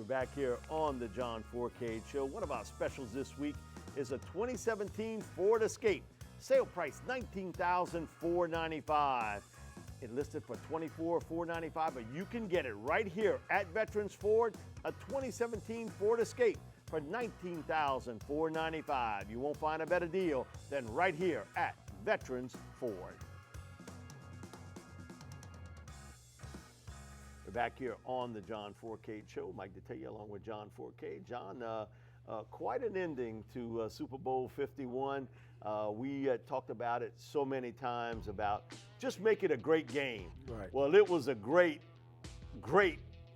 back here on the John Fourcade Show. One of our specials this week is a 2017 Ford Escape. Sale price $19,495. It listed for $24,495, but you can get it right here at Veterans Ford, a 2017 Ford Escape for $19,495. You won't find a better deal than right here at Veterans Ford. We're back here on the John Fourcade Show. Mike DeTalia along with John Fourcade. John, quite an ending to Super Bowl 51. We talked about it so many times about just make it a great game. Right. Well, it was a great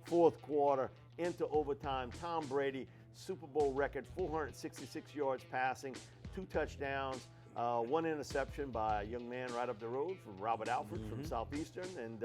fourth quarter into overtime. Tom Brady, Super Bowl record, 466 yards passing, 2 touchdowns, 1 interception by a young man right up the road from Robert Alford from Southeastern. And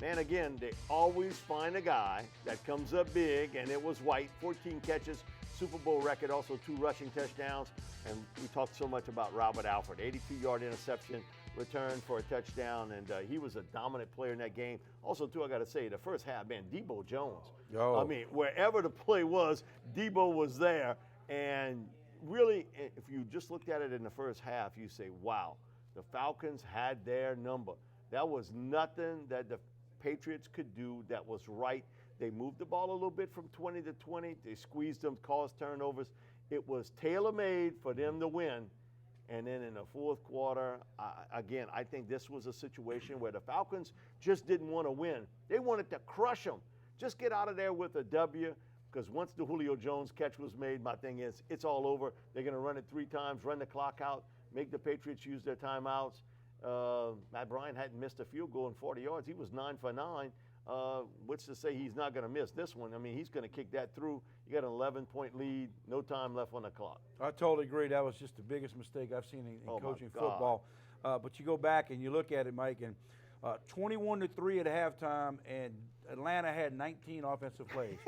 man, again, they always find a guy that comes up big, and it was White, 14 catches, Super Bowl record, also 2 rushing touchdowns. And we talked so much about Robert Alford, 82-yard interception return for a touchdown, and he was a dominant player in that game. Also, too, I got to say, the first half, man, Debo Jones. Oh. I mean, wherever the play was, Debo was there. And really, if you just looked at it in the first half, you say, wow, the Falcons had their number. That was nothing that the Patriots could do that was right. They moved the ball a little bit from 20 to 20. They squeezed them, caused turnovers. It was tailor-made for them to win. And then in the fourth quarter, again, I think this was a situation where the Falcons just didn't want to win. They wanted to crush them. Just get out of there with a W, because once the Julio Jones catch was made, my thing is, it's all over. They're going to run it 3 times, run the clock out, make the Patriots use their timeouts. Matt Bryant hadn't missed a field goal in 40 yards. He was 9 for 9, which to say he's not going to miss this one. I mean, he's going to kick that through. You got an 11-point lead, no time left on the clock. I totally agree. That was just the biggest mistake I've seen in coaching my God. football. But you go back and you look at it, Mike, and 21-3 at halftime, and Atlanta had 19 offensive plays.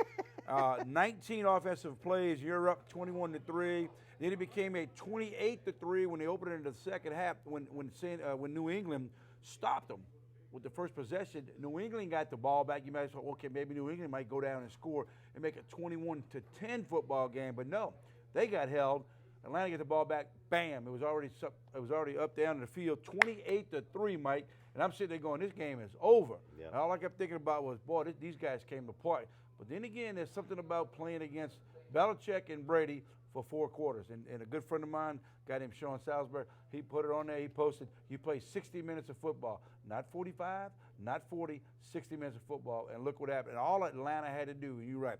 19 offensive plays. You're up 21-3. Then it became a 28-3 when they opened it in the second half. When New England stopped them with the first possession, New England got the ball back. You might say, okay, maybe New England might go down and score and make a 21-10 football game. But no, they got held. Atlanta get the ball back. Bam! It was already up down in the field, 28-3, Mike. And I'm sitting there going, this game is over. Yep. And all I kept thinking about was, boy, these guys came to play. But then again, there's something about playing against Belichick and Brady for 4 quarters. And a good friend of mine, a guy named Sean Salisbury, he put it on there. He posted, you play 60 minutes of football. Not 45, not 40, 60 minutes of football. And look what happened. And all Atlanta had to do, and you're right,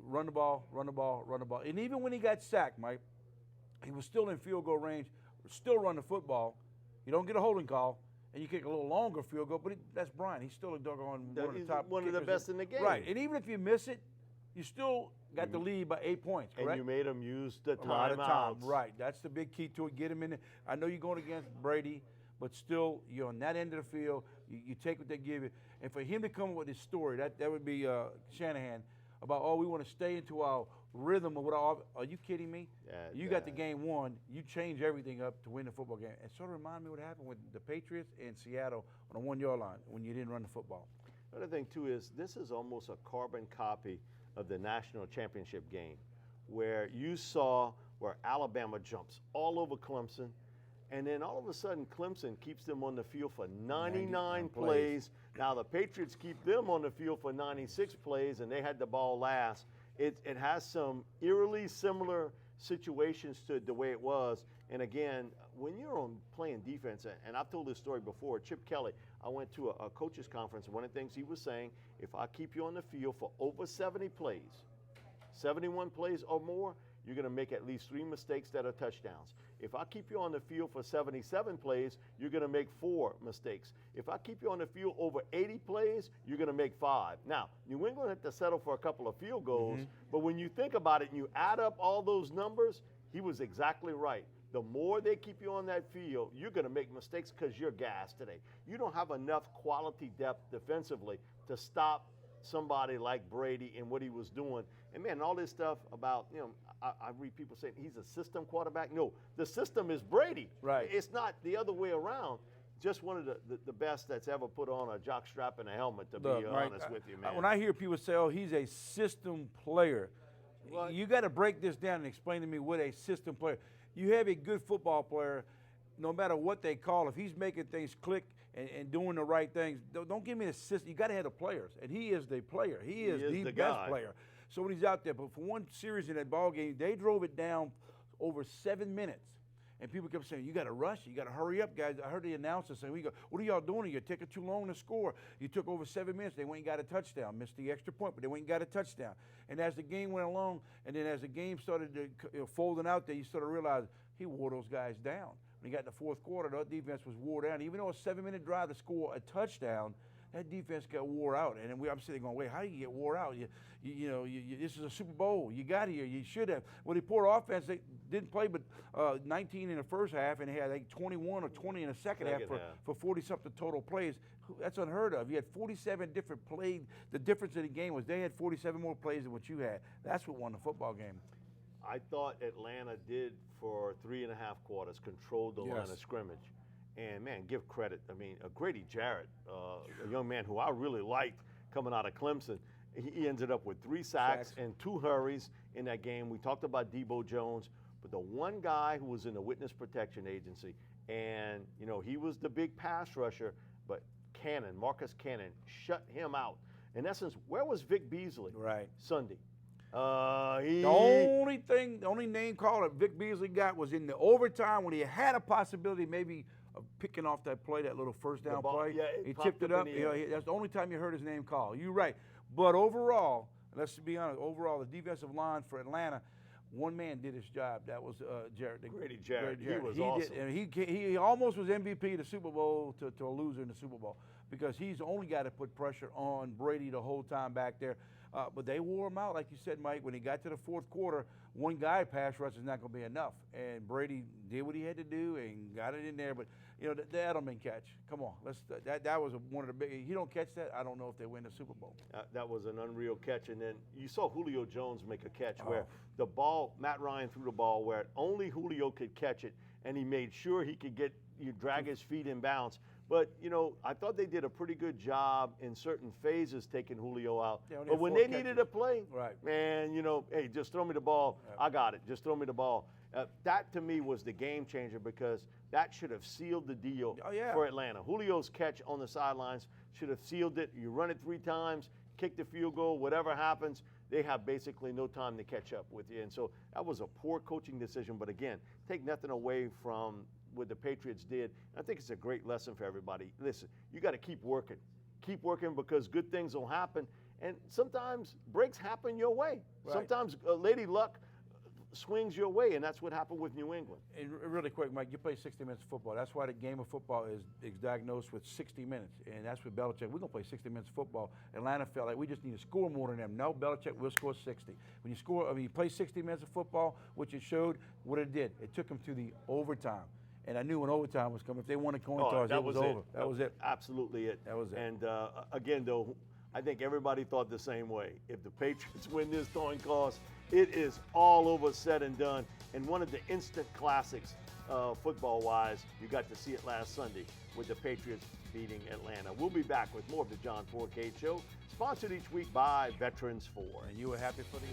run the ball, run the ball, run the ball. And even when he got sacked, Mike, he was still in field goal range, still run the football. You don't get a holding call, and you kick a little longer field goal, but that's Brian. He's still a doggone one of the top one of the best in the game. Right, and even if you miss it, you still got the lead by 8 points, correct? And you made them use the a lot of time. timeouts. Right, that's the big key to it. Get him in there. I know you're going against Brady, but still, you're on that end of the field. You take what they give you. And for him to come up with this story, that would be Shanahan, about, we want to stay into our rhythm of what are you kidding me? You got the game won. You change everything up to win the football game. And sort of remind me what happened with the Patriots in Seattle on the 1-yard line when you didn't run the football. Another thing, too, is this is almost a carbon copy of the national championship game, where you saw where Alabama jumps all over Clemson, and then all of a sudden Clemson keeps them on the field for 99 plays. Now the Patriots keep them on the field for 96 plays, and they had the ball last. It has some eerily similar situations to the way it was. And again, when you're playing defense, and I've told this story before, Chip Kelly, I went to a coaches conference, and one of the things he was saying, if I keep you on the field for over 70 plays, 71 plays or more, you're going to make at least 3 mistakes that are touchdowns. If I keep you on the field for 77 plays, you're going to make 4 mistakes. If I keep you on the field over 80 plays, you're going to make 5. Now, New England had to settle for a couple of field goals, but when you think about it and you add up all those numbers, he was exactly right. The more they keep you on that field, you're going to make mistakes because you're gassed today. You don't have enough quality depth defensively to stop somebody like Brady and what he was doing. And, man, all this stuff about, I read people saying he's a system quarterback. No, the system is Brady. Right. It's not the other way around. just one of the best that's ever put on a jock strap and a helmet, to Look, be Mike, honest with you, man. When I hear people say, oh, he's a system player, Well, you got to break this down and explain to me what a system player. You have a good football player, no matter what they call, if he's making things click and doing the right things, don't give me a system. You got to have the players, and he is the player. He is the best guy. player. So when he's out there, but for one series in that ball game, they drove it down over 7 minutes. And people kept saying, you got to rush, you got to hurry up, guys. I heard the announcer say, what are y'all doing? You're taking too long to score. You took over 7 minutes. They went and got a touchdown. Missed the extra point, but they went and got a touchdown. And as the game went along, and then as the game started to, folding out there, you started to realize he wore those guys down. When he got in the fourth quarter, that defense was wore down. Even though a 7-minute drive to score a touchdown, that defense got wore out. And then I'm sitting going, wait, how do you get wore out? This is a Super Bowl. You got here. You should have. Well, the poor offense, they didn't play but 19 in the first half, and they had like 21 or 20 in the second half for 40-something total plays. That's unheard of. You had 47 different plays. The difference in the game was they had 47 more plays than what you had. That's what won the football game. I thought Atlanta did for 3.5 quarters, controlled the line of scrimmage. And, man, give credit. I mean, Grady Jarrett, a young man who I really liked coming out of Clemson, he ended up with 3 sacks and 2 hurries in that game. We talked about Debo Jones, but the one guy who was in the witness protection agency, and, he was the big pass rusher, but Marcus Cannon, shut him out. In essence, where was Vic Beasley Sunday? The only name call that Vic Beasley got was in the overtime when he had a possibility maybe of picking off that play, that little first down play. Yeah, he tipped it up. That's the only time you heard his name called. You're right. But overall, let's be honest, the defensive line for Atlanta, one man did his job. That was Jarrett. Grady Jarrett. He was awesome. He almost was MVP of the Super Bowl to a loser in the Super Bowl because he's the only guy that put pressure on Brady the whole time back there. But they wore him out, like you said, Mike. When he got to the fourth quarter, one guy pass rush is not going to be enough. And Brady did what he had to do and got it in there. But, the Edelman catch, come on. That was one of the big – you don't catch that, I don't know if they win the Super Bowl. That was an unreal catch. And then you saw Julio Jones make a catch where the ball – Matt Ryan threw the ball where only Julio could catch it, and he made sure he could drag his feet in bounds. But, I thought they did a pretty good job in certain phases taking Julio out. But when they needed a play, man, hey, just throw me the ball. I got it. Just throw me the ball. That, to me, was the game changer because that should have sealed the deal for Atlanta. Julio's catch on the sidelines should have sealed it. You run it 3 times, kick the field goal, whatever happens, they have basically no time to catch up with you. And so that was a poor coaching decision. But, again, take nothing away from what the Patriots did. I think it's a great lesson for everybody. Listen, you got to keep working. Keep working because good things will happen. And sometimes breaks happen your way. Sometimes Lady Luck swings your way, and that's what happened with New England. And really quick, Mike, you play 60 minutes of football. That's why the game of football is diagnosed with 60 minutes, and that's what Belichick. We're going to play 60 minutes of football. Atlanta felt like we just need to score more than them. No, Belichick will score 60. When you play 60 minutes of football, which it showed what it did. It took them to the overtime. And I knew when overtime was coming. If they won a coin toss, it was over. That was it. Absolutely it. That was it. And again, though, I think everybody thought the same way. If the Patriots win this coin toss, it is all over, said and done. And one of the instant classics, football-wise, you got to see it last Sunday with the Patriots beating Atlanta. We'll be back with more of the John Fourcade Show, sponsored each week by Veterans 4. And you were happy for the